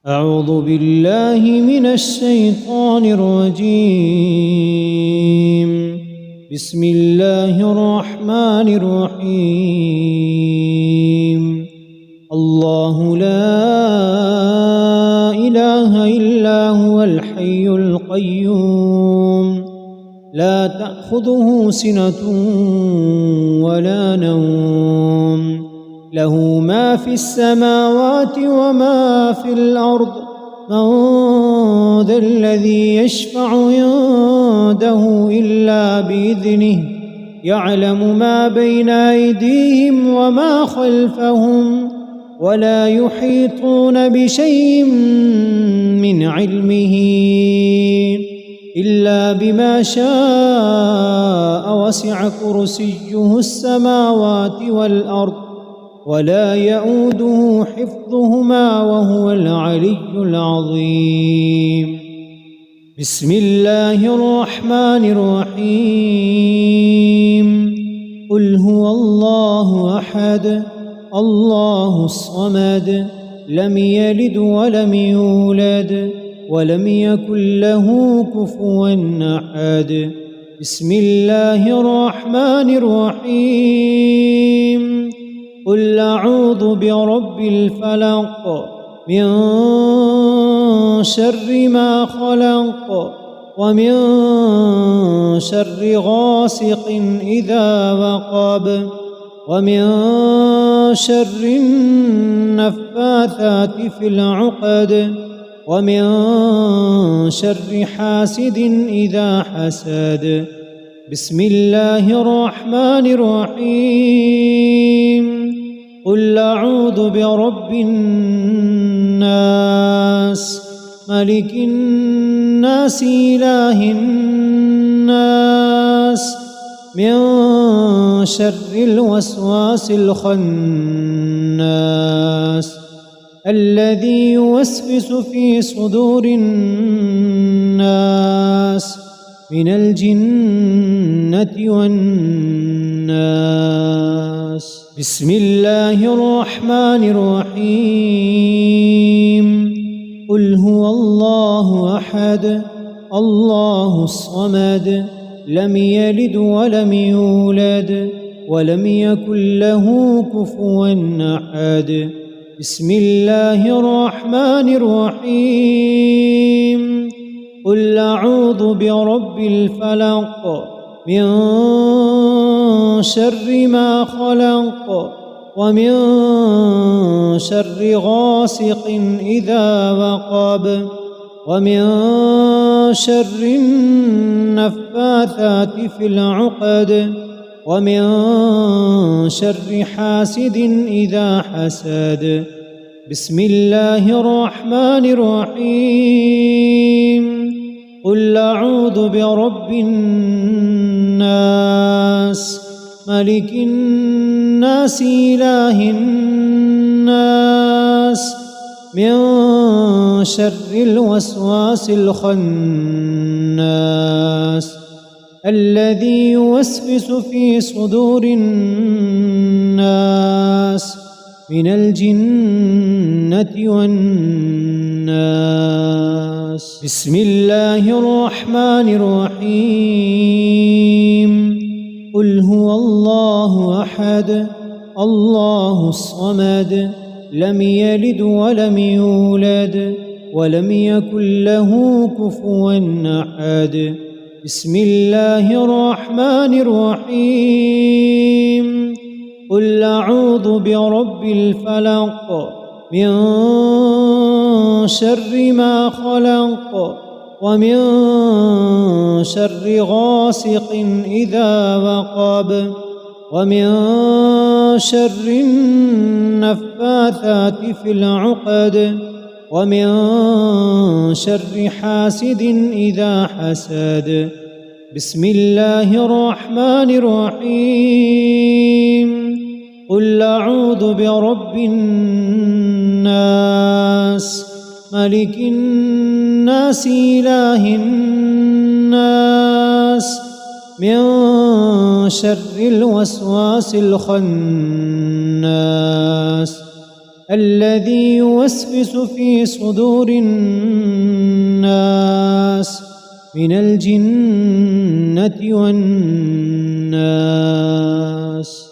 أعوذ بالله من الشيطان الرجيم. بسم الله الرحمن الرحيم. الله لا إله إلا هو الحي القيوم، لا تأخذه سنة ولا نوم، له ما في السماوات وما في الأرض. من ذا الذي يشفع عنده إلا بإذنه، يعلم ما بين أيديهم وما خلفهم، ولا يحيطون بشيء من علمه إلا بما شاء، وسع كرسيه السماوات والأرض، ولا يؤوده حفظهما وهو العلي العظيم. بسم الله الرحمن الرحيم. قل هو الله أحد، الله الصمد، لم يلد ولم يولد ولم يكن له كفوا أحد. بسم الله الرحمن الرحيم. قل أعوذ برب الفلق، من شر ما خلق، ومن شر غاسق إذا وقب، ومن شر النفاثات في العقد، ومن شر حاسد إذا حسد. بسم الله الرحمن الرحيم. قل أعوذ برب الناس، ملك الناس، إله الناس، من شر الوسواس الخناس، الذي يوسوس في صدور الناس من الجنة والناس. بسم الله الرحمن الرحيم. قل هو الله أحد، الله الصمد، لم يلد ولم يولد ولم يكن له كفوا أحد. بسم الله الرحمن الرحيم. قل أعوذ برب الفلق، من شر ما خلق، ومن شر غاسق إذا وقب، ومن شر النفاثات في العقد، ومن شر حاسد إذا حسد. بسم الله الرحمن الرحيم. قل أعوذ برب الناس، ملك الناس، إله الناس، من شر الوسواس الخناس، الذي يوسوس في صدور الناس من الجنة والناس. بسم الله الرحمن الرحيم. قل هو الله أحد، الله الصمد، لم يلد ولم يولد ولم يكن له كفوا أحد. بسم الله الرحمن الرحيم. قل أعوذ برب الفلق، من شر ما خلق، ومن شر غاسق إذا وقب، ومن شر النفاثات في العقد، ومن شر حاسد إذا حسد. بسم الله الرحمن الرحيم. قل أعوذ برب الناس، ملك الناس، إله الناس، من شر الوسواس الخناس، الذي يوسوس في صدور الناس من الجنة والناس.